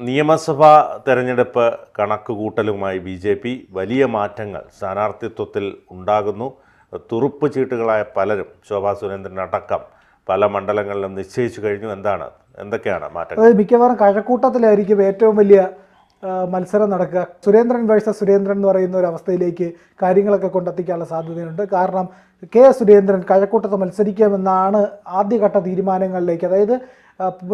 നിയമസഭാ തെരഞ്ഞെടുപ്പ് കണക്കുകൂട്ടലുമായി BJP വലിയ മാറ്റങ്ങൾ സ്ഥാനാർത്ഥിത്വത്തിൽ ഉണ്ടാകുന്നു. തുറുപ്പ് ചീട്ടുകളായ പലരും ശോഭാ സുരേന്ദ്രൻ അടക്കം പല മണ്ഡലങ്ങളിലും നിശ്ചയിച്ചു കഴിഞ്ഞു. എന്തൊക്കെയാണ് മാറ്റങ്ങൾ? അതായത് മിക്കവാറും കഴക്കൂട്ടത്തിലായിരിക്കും ഏറ്റവും വലിയ മത്സരം നടക്കുക. സുരേന്ദ്രൻ വേഴ്സസ് സുരേന്ദ്രൻ എന്ന് പറയുന്ന ഒരു അവസ്ഥയിലേക്ക് കാര്യങ്ങളൊക്കെ കൊണ്ടെത്തിക്കാനുള്ള സാധ്യതയുണ്ട്. കാരണം സുരേന്ദ്രൻ കഴക്കൂട്ടത്ത് മത്സരിക്കാമെന്നാണ് ആദ്യഘട്ട തീരുമാനങ്ങളിലേക്ക്, അതായത്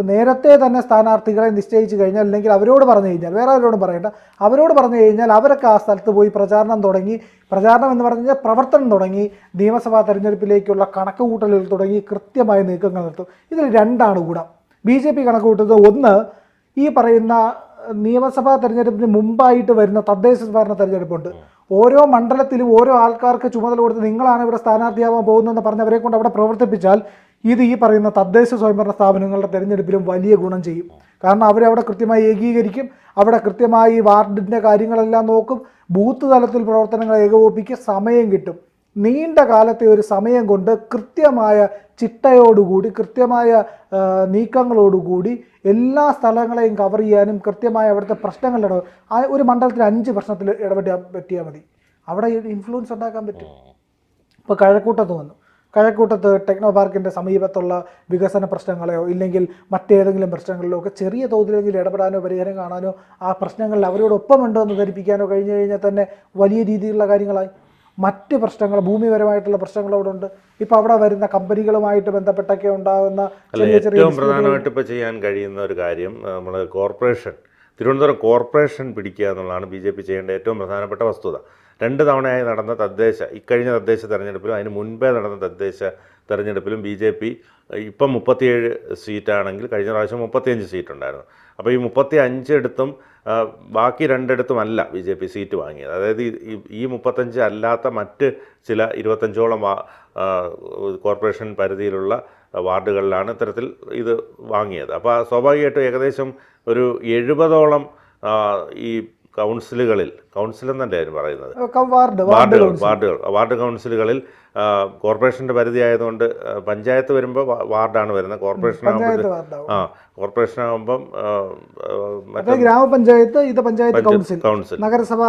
നേരത്തെ തന്നെ സ്ഥാനാർത്ഥികളെ നിശ്ചയിച്ചു കഴിഞ്ഞാൽ, അല്ലെങ്കിൽ അവരോട് പറഞ്ഞു കഴിഞ്ഞാൽ, വേറെ ആരോടും പറയേണ്ട, അവരോട് പറഞ്ഞു കഴിഞ്ഞാൽ അവരൊക്കെ ആ സ്ഥലത്ത് പോയി പ്രചാരണം എന്ന് പറഞ്ഞു കഴിഞ്ഞാൽ പ്രവർത്തനം തുടങ്ങി, നിയമസഭാ തെരഞ്ഞെടുപ്പിലേക്കുള്ള കണക്കുകൂട്ടലുകൾ തുടങ്ങി കൃത്യമായ നീക്കങ്ങൾ നടത്തും. ഇതിൽ രണ്ടാണ് ഗുണം. BJP കണക്കുകൂട്ടുന്നത്, ഒന്ന്, ഈ പറയുന്ന നിയമസഭാ തെരഞ്ഞെടുപ്പിന് മുമ്പായിട്ട് വരുന്ന തദ്ദേശ സ്വയംഭരണ തെരഞ്ഞെടുപ്പുണ്ട്. ഓരോ മണ്ഡലത്തിലും ഓരോ ആൾക്കാർക്ക് ചുമതല കൊടുത്ത് നിങ്ങളാണ് ഇവിടെ സ്ഥാനാർത്ഥിയാവാൻ പോകുന്നതെന്ന് പറഞ്ഞ് അവരെ കൊണ്ട് അവിടെ പ്രവർത്തിപ്പിച്ചാൽ ഇത് ഈ പറയുന്ന തദ്ദേശ സ്വയംഭരണ സ്ഥാപനങ്ങളുടെ തെരഞ്ഞെടുപ്പിലും വലിയ ഗുണം ചെയ്യും. കാരണം അവരവിടെ കൃത്യമായി ഏകീകരിക്കും, അവിടെ കൃത്യമായി വാർഡിൻ്റെ കാര്യങ്ങളെല്ലാം നോക്കും, ബൂത്ത് തലത്തിൽ പ്രവർത്തനങ്ങൾ ഏകോപിപ്പിക്കുക, സമയം കിട്ടും. നീണ്ട കാലത്തെ ഒരു സമയം കൊണ്ട് കൃത്യമായ ചിട്ടയോടുകൂടി, കൃത്യമായ നീക്കങ്ങളോടുകൂടി എല്ലാ സ്ഥലങ്ങളെയും കവർ ചെയ്യാനും കൃത്യമായ അവിടുത്തെ പ്രശ്നങ്ങളുടെ ഒരു മണ്ഡലത്തിൽ 5 പ്രശ്നത്തിൽ പറ്റിയാൽ മതി, അവിടെ ഇൻഫ്ലുവൻസ് ഉണ്ടാക്കാൻ പറ്റും. ഇപ്പോൾ കഴക്കൂട്ടത്ത് ടെക്നോ പാർക്കിൻ്റെ സമീപത്തുള്ള വികസന പ്രശ്നങ്ങളെയോ ഇല്ലെങ്കിൽ മറ്റേതെങ്കിലും പ്രശ്നങ്ങളിലോ ഒക്കെ ചെറിയ തോതിലെങ്കിലും ഇടപെടാനോ പരിഹാരം കാണാനോ ആ പ്രശ്നങ്ങളിൽ അവരോടൊപ്പമുണ്ടോ എന്ന് ധരിപ്പിക്കാനോ കഴിഞ്ഞു കഴിഞ്ഞാൽ തന്നെ വലിയ രീതിയിലുള്ള കാര്യങ്ങളായി. മറ്റ് പ്രശ്നങ്ങൾ, ഭൂമിപരമായിട്ടുള്ള പ്രശ്നങ്ങൾ അവിടെ ഉണ്ട്. ഇപ്പോൾ അവിടെ വരുന്ന കമ്പനികളുമായിട്ട് ബന്ധപ്പെട്ടൊക്കെ ഉണ്ടാകുന്ന ഏറ്റവും പ്രധാനമായിട്ട് ഇപ്പോൾ ചെയ്യാൻ കഴിയുന്ന ഒരു കാര്യം, നമ്മൾ തിരുവനന്തപുരം കോർപ്പറേഷൻ പിടിക്കുക എന്നുള്ളതാണ് BJP ചെയ്യേണ്ട ഏറ്റവും പ്രധാനപ്പെട്ട വസ്തുത. 2 തവണയായി നടന്ന ഇക്കഴിഞ്ഞ തദ്ദേശ തെരഞ്ഞെടുപ്പിലും അതിന് മുൻപേ നടന്ന തദ്ദേശ തെരഞ്ഞെടുപ്പിലും BJP ഇപ്പം 37 സീറ്റാണെങ്കിൽ കഴിഞ്ഞ പ്രാവശ്യം 35 സീറ്റുണ്ടായിരുന്നു. അപ്പോൾ ഈ 35 എടുത്തും ബാക്കി 2 ഇടത്തുമല്ല BJP സീറ്റ് വാങ്ങിയത്. അതായത് ഈ 35 അല്ലാത്ത മറ്റ് ചില 25ഓളം കോർപ്പറേഷൻ പരിധിയിലുള്ള വാർഡുകളിലാണ് ഇത്തരത്തിൽ ഇത് വാങ്ങിയത്. അപ്പോൾ സ്വാഭാവികമായിട്ടും ഏകദേശം ഒരു 70ഓളം ഈ കൗൺസിൽ എന്നല്ലായിരുന്നു പറയുന്നത്, വാർഡ് കൗൺസിലുകളിൽ കോർപ്പറേഷന്റെ പരിധി ആയതുകൊണ്ട് പഞ്ചായത്ത് വരുമ്പോൾ വാർഡാണ് വരുന്നത്, കോർപ്പറേഷൻ ആകുമ്പം ഗ്രാമപഞ്ചായത്ത്, ഇത് പഞ്ചായത്ത് കൗൺസിൽ, നഗരസഭ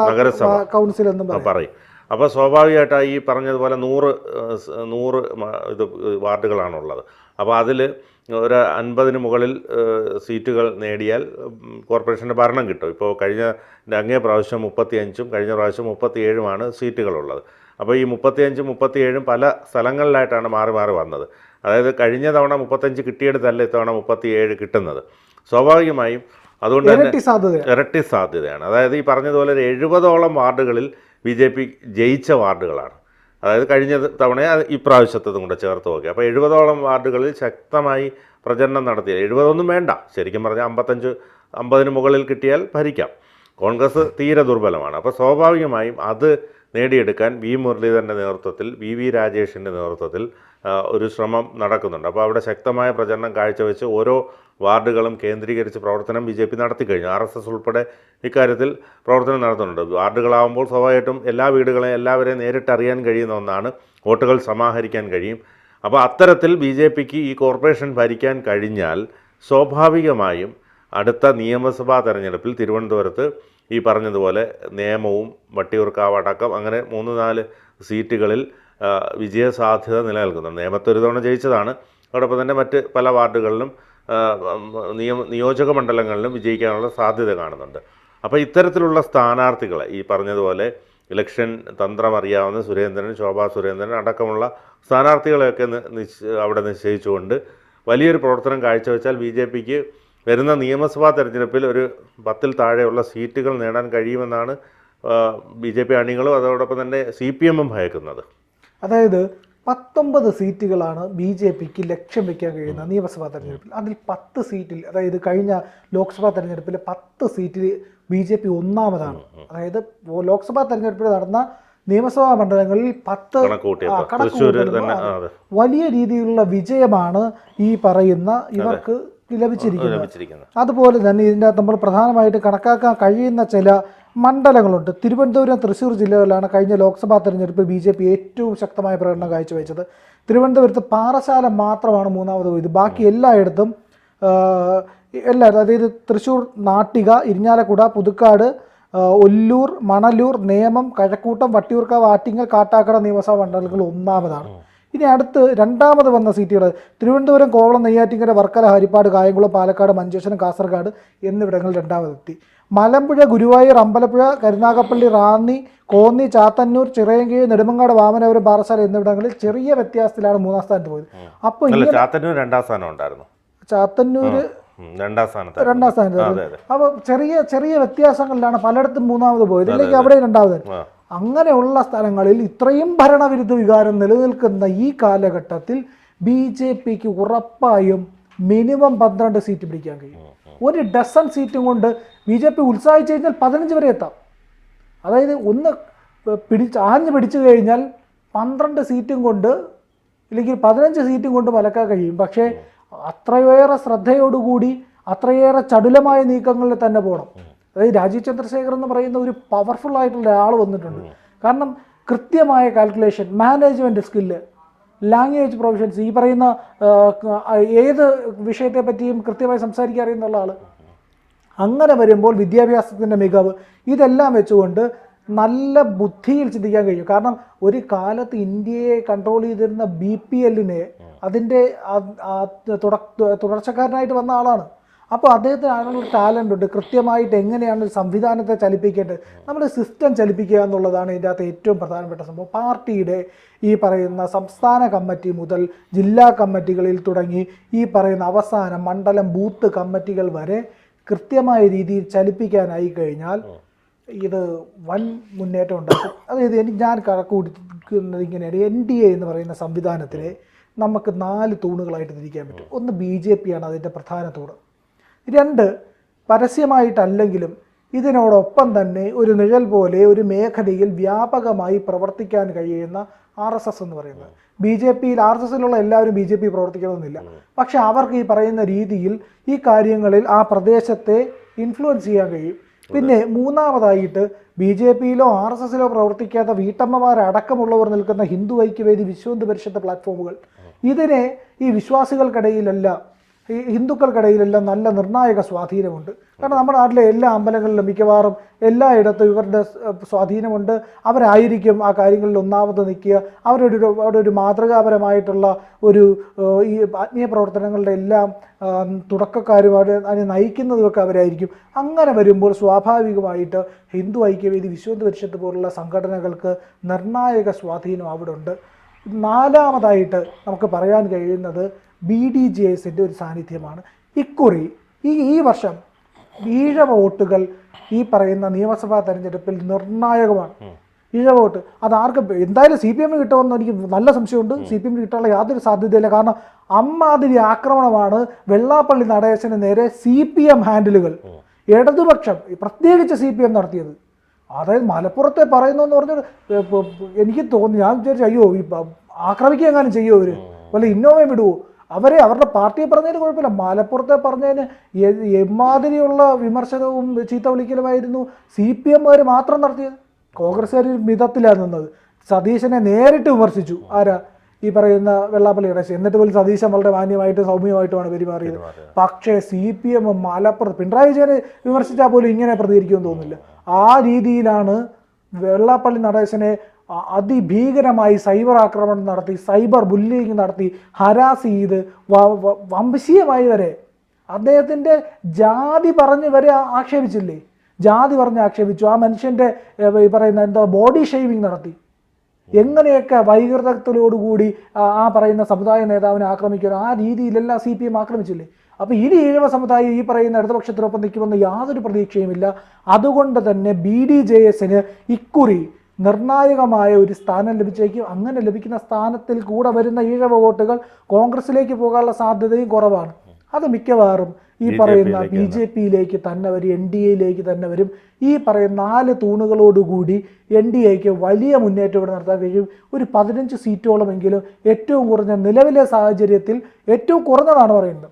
കൗൺസിൽ എന്നും പറയും. അപ്പോൾ സ്വാഭാവികമായിട്ട് ഈ പറഞ്ഞതുപോലെ 100 വാർഡുകളാണുള്ളത്. അപ്പോൾ അതിൽ ഒരു 50-ന് മുകളിൽ സീറ്റുകൾ നേടിയാൽ കോർപ്പറേഷൻ്റെ ഭരണം കിട്ടും. ഇപ്പോൾ അങ്ങേ പ്രാവശ്യം 35ഉം കഴിഞ്ഞ പ്രാവശ്യം 37ഉമാണ് സീറ്റുകളുള്ളത്. അപ്പോൾ ഈ 35ഉം 37ഉം പല സ്ഥലങ്ങളിലായിട്ടാണ് മാറി വന്നത്. അതായത് കഴിഞ്ഞ തവണ 35 കിട്ടിയെടുത്തല്ല ഇത്തവണ 37 കിട്ടുന്നത്. സ്വാഭാവികമായും അതുകൊണ്ട് തന്നെ ഇരട്ടി സാധ്യതയാണ്. അതായത് ഈ പറഞ്ഞതുപോലെ ഒരു 70ഓളം വാർഡുകളിൽ BJP ജയിച്ച വാർഡുകളാണ്. അതായത് കഴിഞ്ഞ തവണ ഇപ്രാവശ്യത്തതും കൂടെ ചേർത്ത് നോക്കി. അപ്പോൾ 70ഓളം വാർഡുകളിൽ ശക്തമായി പ്രചരണം നടത്തിയ, 70ഒന്നും വേണ്ട, ശരിക്കും പറഞ്ഞാൽ 50-ന് മുകളിൽ കിട്ടിയാൽ ഭരിക്കാം. കോൺഗ്രസ് തീരെ ദുർബലമാണ്. അപ്പോൾ സ്വാഭാവികമായും അത് നേടിയെടുക്കാൻ മുരളീധരൻ്റെ നേതൃത്വത്തിൽ, VV രാജേഷിൻ്റെ നേതൃത്വത്തിൽ ഒരു ശ്രമം നടക്കുന്നുണ്ട്. അപ്പോൾ അവിടെ ശക്തമായ പ്രചരണം കാഴ്ചവെച്ച് ഓരോ വാർഡുകളും കേന്ദ്രീകരിച്ച് പ്രവർത്തനം BJP നടത്തിക്കഴിഞ്ഞു. RSS ഉൾപ്പെടെ ഇക്കാര്യത്തിൽ പ്രവർത്തനം നടത്തുന്നുണ്ട്. വാർഡുകളാകുമ്പോൾ സ്വാഭാവികമായിട്ടും എല്ലാ വീടുകളെയും എല്ലാവരെയും നേരിട്ട് അറിയാൻ കഴിയുന്ന ഒന്നാണ്, വോട്ടുകൾ സമാഹരിക്കാൻ കഴിയും. അപ്പോൾ അത്തരത്തിൽ BJPക്ക് ഈ കോർപ്പറേഷൻ ഭരിക്കാൻ കഴിഞ്ഞാൽ സ്വാഭാവികമായും അടുത്ത നിയമസഭാ തെരഞ്ഞെടുപ്പിൽ തിരുവനന്തപുരത്ത് ഈ പറഞ്ഞതുപോലെ നേമവും വട്ടിയൂർക്കാവ് അടക്കം അങ്ങനെ 3-4 സീറ്റുകളിൽ വിജയസാധ്യത നിലനിൽക്കുന്നുണ്ട്. നേമത്ത് ഒരു തവണ ജയിച്ചതാണ്. അതോടൊപ്പം തന്നെ മറ്റ് പല വാർഡുകളിലും നിയോജക മണ്ഡലങ്ങളിലും വിജയിക്കാനുള്ള സാധ്യത കാണുന്നുണ്ട്. അപ്പോൾ ഇത്തരത്തിലുള്ള സ്ഥാനാർത്ഥികളെ ഈ പറഞ്ഞതുപോലെ ഇലക്ഷൻ തന്ത്രം അറിയാവുന്ന ശോഭാ സുരേന്ദ്രൻ അടക്കമുള്ള സ്ഥാനാർത്ഥികളെയൊക്കെ അവിടെ നിശ്ചയിച്ചുകൊണ്ട് വലിയൊരു പ്രവർത്തനം കാഴ്ചവെച്ചാൽ BJPക്ക് വരുന്ന നിയമസഭാ തെരഞ്ഞെടുപ്പിൽ ഒരു 10-ൽ താഴെയുള്ള സീറ്റുകൾ നേടാൻ കഴിയുമെന്നാണ് BJP അണികളും അതോടൊപ്പം തന്നെ CPM-ഉം ഭയക്കുന്നത്. അതായത് 19 സീറ്റുകളാണ് BJPക്ക് ലക്ഷ്യം വയ്ക്കാൻ കഴിയുന്ന നിയമസഭാ തെരഞ്ഞെടുപ്പിൽ. അതിൽ 10 സീറ്റിൽ, അതായത് കഴിഞ്ഞ ലോക്സഭാ തെരഞ്ഞെടുപ്പിൽ 10 സീറ്റിൽ BJP ഒന്നാമതാണ്. അതായത് ലോക്സഭാ തെരഞ്ഞെടുപ്പിൽ നടന്ന നിയമസഭാ മണ്ഡലങ്ങളിൽ 10 വലിയ രീതിയിലുള്ള വിജയമാണ് ഈ പറയുന്ന ഇവർക്ക് ലഭിച്ചിരിക്കുന്നത്. അതുപോലെ തന്നെ ഇതിൻ്റെ നമ്മൾ പ്രധാനമായിട്ട് കണക്കാക്കാൻ കഴിയുന്ന ചില മണ്ഡലങ്ങളുണ്ട്. തിരുവനന്തപുരം, തൃശ്ശൂർ ജില്ലകളിലാണ് കഴിഞ്ഞ ലോക്സഭാ തെരഞ്ഞെടുപ്പിൽ BJP ഏറ്റവും ശക്തമായ പ്രകടനം കാഴ്ചവെച്ചത്. തിരുവനന്തപുരത്ത് പാറശാല മാത്രമാണ് 3ാമത് പോയത്. ബാക്കി എല്ലായിടത്തും എല്ലാവരും, അതായത് തൃശ്ശൂർ, നാട്ടിക, ഇരിഞ്ഞാലക്കുട, പുതുക്കാട്, ഒല്ലൂർ, മണലൂർ, നേമം, കഴക്കൂട്ടം, വട്ടിയൂർക്കാവ്, ആറ്റിങ്ങൽ, കാട്ടാക്കട നിയമസഭാ മണ്ഡലങ്ങൾ ഒന്നാമതാണ്. ഇനി അടുത്ത് രണ്ടാമത് വന്ന സീറ്റുകൾ തിരുവനന്തപുരം, കോവളം, നെയ്യാറ്റിൻകര, വർക്കല, ഹരിപ്പാട്, കായംകുളം, പാലക്കാട്, മഞ്ചേശ്വരം, കാസർഗോഡ് എന്നിവിടങ്ങളിൽ രണ്ടാമതെത്തി. മലമ്പുഴ, ഗുരുവായൂർ, അമ്പലപ്പുഴ, കരുനാഗപ്പള്ളി, റാന്നി, കോന്നി, ചാത്തന്നൂർ, ചിറയൻകീഴ്, നെടുമങ്ങാട്, വാമനപുരം, പാറശാല എന്നിവിടങ്ങളിൽ ചെറിയ വ്യത്യാസത്തിലാണ് മൂന്നാം സ്ഥാനത്ത് പോയത്. അപ്പോൾ ചാത്തന്നൂർ രണ്ടാം സ്ഥാനം ഉണ്ടായിരുന്നു, ചാത്തന്നൂർ രണ്ടാം സ്ഥാനത്ത്. അപ്പോൾ ചെറിയ ചെറിയ വ്യത്യാസങ്ങളിലാണ് പലയിടത്തും മൂന്നാമത് പോയത്, ഇല്ലെങ്കിൽ അവിടെ രണ്ടാമത്. അങ്ങനെയുള്ള സ്ഥലങ്ങളിൽ ഇത്രയും ഭരണവിരുദ്ധ വികാരം നിലനിൽക്കുന്ന ഈ കാലഘട്ടത്തിൽ BJPക്ക് ഉറപ്പായും മിനിമം 12 സീറ്റ് പിടിക്കാൻ കഴിയും. ഒരു ഡസൺ സീറ്റും കൊണ്ട് BJP ഉത്സാഹിച്ചു കഴിഞ്ഞാൽ 15 വരെ എത്താം. അതായത് ഒന്ന് ആഞ്ഞു പിടിച്ചു കഴിഞ്ഞാൽ 12 സീറ്റും കൊണ്ട്, ഇല്ലെങ്കിൽ 15 സീറ്റും കൊണ്ട് മലക്കാൻ കഴിയും. പക്ഷേ അത്രയേറെ ശ്രദ്ധയോടുകൂടി അത്രയേറെ ചടുലമായ നീക്കങ്ങളിൽ തന്നെ പോകണം. അതായത് രാജീവ് ചന്ദ്രശേഖർ എന്ന് പറയുന്ന ഒരു പവർഫുൾ ആയിട്ടുള്ള ആൾ വന്നിട്ടുണ്ട്. കാരണം കൃത്യമായ calculation, management skill, language professions, ഈ പറയുന്ന ഏത് വിഷയത്തെ പറ്റിയും കൃത്യമായി സംസാരിക്കാൻ അറിയുന്നുള്ള ആൾ. അങ്ങനെ വരുമ്പോൾ വിദ്യാഭ്യാസത്തിൻ്റെ മികവ്, ഇതെല്ലാം വെച്ചുകൊണ്ട് നല്ല ബുദ്ധിയിൽ ചിന്തിക്കാൻ കഴിയും. കാരണം ഒരു കാലത്ത് ഇന്ത്യയെ കൺട്രോൾ ചെയ്തിരുന്ന BPLനെ അതിൻ്റെ തുടർച്ചക്കാരനായിട്ട് വന്ന ആളാണ്. അപ്പോൾ അദ്ദേഹത്തിന് അതിനുള്ള ടാലൻ്റ് ഉണ്ട്. കൃത്യമായിട്ട് എങ്ങനെയാണ് ഒരു സംവിധാനത്തെ ചലിപ്പിക്കേണ്ടത്, നമ്മുടെ സിസ്റ്റം ചലിപ്പിക്കുക എന്നുള്ളതാണ് ഇതിൻ്റെ അകത്ത് ഏറ്റവും പ്രധാനപ്പെട്ട സംഭവം. പാർട്ടിയുടെ ഈ പറയുന്ന സംസ്ഥാന കമ്മിറ്റി മുതൽ ജില്ലാ കമ്മിറ്റികളിൽ തുടങ്ങി ഈ പറയുന്ന അവസാന മണ്ഡലം ബൂത്ത് കമ്മിറ്റികൾ വരെ കൃത്യമായ രീതിയിൽ ചലിപ്പിക്കാനായി കഴിഞ്ഞാൽ ഇത് വൻ മുന്നേറ്റം ഉണ്ടാക്കും. അതായത് ഞാൻ കണക്കുകൂട്ടുന്നത് ഇങ്ങനെയാണ്, NDA എന്ന് പറയുന്ന സംവിധാനത്തിലെ നമുക്ക് 4 തൂണുകളായിട്ട് തിരിക്കാൻ പറ്റും. ഒന്ന് BJP ആണ് അതിൻ്റെ പ്രധാന തൂണ്. 2 പരസ്യമായിട്ടല്ലെങ്കിലും ഇതിനോടൊപ്പം തന്നെ ഒരു നിഴൽ പോലെ ഒരു മേഖലയിൽ വ്യാപകമായി പ്രവർത്തിക്കാൻ കഴിയുന്ന RSS എന്ന് പറയുന്നത്. BJPയിൽ RSSലുള്ള എല്ലാവരും BJP പ്രവർത്തിക്കണമെന്നില്ല, പക്ഷെ അവർക്ക് ഈ പറയുന്ന രീതിയിൽ ഈ കാര്യങ്ങളിൽ ആ പ്രദേശത്തെ ഇൻഫ്ലുവൻസ് ചെയ്യാൻ കഴിയും. പിന്നെ മൂന്നാമതായിട്ട് BJPയിലോ RSSലോ പ്രവർത്തിക്കാത്ത വീട്ടമ്മമാരടക്കമുള്ളവർ നിൽക്കുന്ന ഹിന്ദു ഐക്യവേദി, വിശ്വഹിന്ദു പരിഷത്ത് പ്ലാറ്റ്ഫോമുകൾ, ഇതിനെ ഈ വിശ്വാസികൾക്കിടയിലെല്ലാം, ഈ ഹിന്ദുക്കൾക്കിടയിലെല്ലാം നല്ല നിർണായക സ്വാധീനമുണ്ട്. കാരണം നമ്മുടെ നാട്ടിലെ എല്ലാ അമ്പലങ്ങളിലും മിക്കവാറും എല്ലായിടത്തും ഇവരുടെ സ്വാധീനമുണ്ട്. അവരായിരിക്കും ആ കാര്യങ്ങളിൽ ഒന്നാമത് നിൽക്കുക. അവിടെ ഒരു മാതൃകാപരമായിട്ടുള്ള ഒരു ഈ ആത്മീയ പ്രവർത്തനങ്ങളുടെ എല്ലാം തുടക്കക്കാരുമായിട്ട് അതിനെ നയിക്കുന്നതുമൊക്കെ അവരായിരിക്കും. അങ്ങനെ വരുമ്പോൾ സ്വാഭാവികമായിട്ട് ഹിന്ദു ഐക്യവേദി, വിശ്വഹിന്ദു പരിഷത്ത് പോലുള്ള സംഘടനകൾക്ക് നിർണായക സ്വാധീനം അവിടെ ഉണ്ട്. നാലാമതായിട്ട് നമുക്ക് പറയാൻ കഴിയുന്നത് BDJSൻ്റെ ഒരു സാന്നിധ്യമാണ്. ഇക്കുറി ഈ വർഷം ഈഴവ വോട്ടുകൾ ഈ പറയുന്ന നിയമസഭാ തെരഞ്ഞെടുപ്പിൽ നിർണായകമാണ്. ഈഴവ വോട്ട് അത് എന്തായാലും CPM കിട്ടുമെന്ന് എനിക്ക് നല്ല സംശയമുണ്ട്. CPM കിട്ടാനുള്ള യാതൊരു സാധ്യതയില്ല. കാരണം അമ്മാതിരി ആക്രമണമാണ് വെള്ളാപ്പള്ളി നടേശന് നേരെ CPM ഹാൻഡിലുകൾ, ഇടതുപക്ഷം പ്രത്യേകിച്ച് CPM നടത്തിയത്. അതായത് മലപ്പുറത്തെ പറയുന്നു എന്ന് പറഞ്ഞാൽ എനിക്ക് തോന്നി, ഞാൻ വിചാരിച്ചു അയ്യോ ഈ ആക്രമിക്കുക എങ്ങാനും ചെയ്യുമോ, അവർ വല്ല ഇന്നോവയും വിടുവോ, അവരുടെ പാർട്ടിയെ പറഞ്ഞതിന് കുഴപ്പമില്ല, മലപ്പുറത്തെ പറഞ്ഞതിന് എമ്മാതിരിയുള്ള വിമർശനവും ചീത്ത വിളിക്കലുമായിരുന്നു CPMകാർ മാത്രം നടത്തിയത്. കോൺഗ്രസ്സുകാർ മിതത്തിലാണ് നിന്നത്. സതീശനെ നേരിട്ട് വിമർശിച്ചു ആരാ, ഈ പറയുന്ന വെള്ളാപ്പള്ളി നടേശൻ. എന്നിട്ട് പോലും സതീശൻ വളരെ മാന്യമായിട്ട് സൗമ്യമായിട്ടുമാണ് പെരുമാറിയത്. പക്ഷേ CPM മലപ്പുറത്ത് പിണറായി വിജയനെ വിമർശിച്ചാൽ പോലും ഇങ്ങനെ പ്രതികരിക്കുമെന്ന് തോന്നുന്നില്ല. ആ രീതിയിലാണ് വെള്ളാപ്പള്ളി നടേശനെ അതിഭീകരമായി സൈബർ ആക്രമണം നടത്തി, സൈബർ ബുള്ളിങ് നടത്തി, ഹരാസ് ചെയ്ത് വംശീയമായി വരെ അദ്ദേഹത്തിൻ്റെ ജാതി പറഞ്ഞ് വരെ ആക്ഷേപിച്ചില്ലേ, ജാതി പറഞ്ഞ് ആക്ഷേപിച്ചു. ആ മനുഷ്യൻ്റെ ഈ പറയുന്ന ബോഡി ഷെയ്മിങ് നടത്തി. എങ്ങനെയൊക്കെ വൈകൃതത്തോടുകൂടി ആ പറയുന്ന സമുദായ നേതാവിനെ ആക്രമിക്കണം, ആ രീതിയിലെല്ലാം CPM ആക്രമിച്ചില്ലേ. അപ്പോൾ ഇനി ഈഴവ സമുദായം ഈ പറയുന്ന ഇടതുപക്ഷത്തിനൊപ്പം നിൽക്കുമെന്ന് യാതൊരു പ്രതീക്ഷയുമില്ല. അതുകൊണ്ട് തന്നെ BDJSന് ഇക്കുറി നിർണായകമായ ഒരു സ്ഥാനം ലഭിച്ചേക്കും. അങ്ങനെ ലഭിക്കുന്ന സ്ഥാനത്തിൽ കൂടെ വരുന്ന ഈഴവ വോട്ടുകൾ കോൺഗ്രസിലേക്ക് പോകാനുള്ള സാധ്യതയും കുറവാണ്. അത് മിക്കവാറും ഈ പറയുന്ന BJPയിലേക്ക് തന്നെ വരും, NDAയിലേക്ക് തന്നെ വരും. ഈ പറയുന്ന 4 തൂണുകളോടുകൂടി NDAക്ക് വലിയ മുന്നേറ്റം ഇവിടെ നടത്താൻ കഴിയും. ഒരു 15 സീറ്റോളമെങ്കിലും ഏറ്റവും കുറഞ്ഞ നിലവിലെ സാഹചര്യത്തിൽ ഏറ്റവും കുറഞ്ഞതാണ് പറയുന്നത്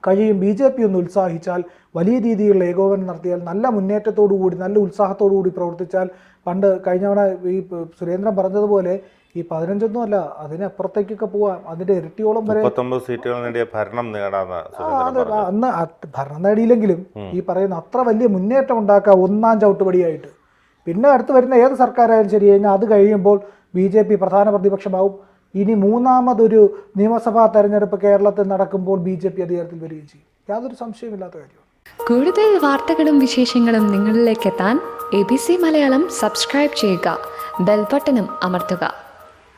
കഴിയും. BJP ഒന്ന് ഉത്സാഹിച്ചാൽ, വലിയ രീതിയിലുള്ള ഏകോപനം നടത്തിയാൽ, നല്ല മുന്നേറ്റത്തോടു കൂടി നല്ല ഉത്സാഹത്തോടു കൂടി പ്രവർത്തിച്ചാൽ, പണ്ട് കഴിഞ്ഞ തവണ ഈ സുരേന്ദ്രൻ പറഞ്ഞതുപോലെ ഈ 15 അല്ല, അതിനപ്പുറത്തേക്കൊക്കെ പോവാം, അതിന്റെ ഇരട്ടിയോളം വരെ. 39 സീറ്റുകൾ നേടിയ ഭരണം നേടാന്ന് അത് അന്ന് ഭരണം നേടിയില്ലെങ്കിലും ഈ പറയുന്ന അത്ര വലിയ മുന്നേറ്റം ഉണ്ടാക്കുക ഒന്നാം ചവിട്ടുപടിയായിട്ട്. പിന്നെ അടുത്ത് വരുന്ന ഏത് സർക്കാരായാലും ശരി കഴിഞ്ഞാൽ അത് കഴിയുമ്പോൾ BJP പ്രധാന പ്രതിപക്ഷമാവും. ഇനി മൂന്നാമതൊരു നിയമസഭാ തെരഞ്ഞെടുപ്പ് കേരളത്തിൽ നടക്കുമ്പോൾ BJP അധികാരത്തിൽ വരികയും ചെയ്യും. യാതൊരു സംശയമില്ലാത്ത കാര്യമാണ്. കൂടുതൽ വാർത്തകളും വിശേഷങ്ങളും നിങ്ങളിലേക്ക് എത്താൻ ABC മലയാളം സബ്സ്ക്രൈബ് ചെയ്യുക, ബെൽ ബട്ടണും അമർത്തുക.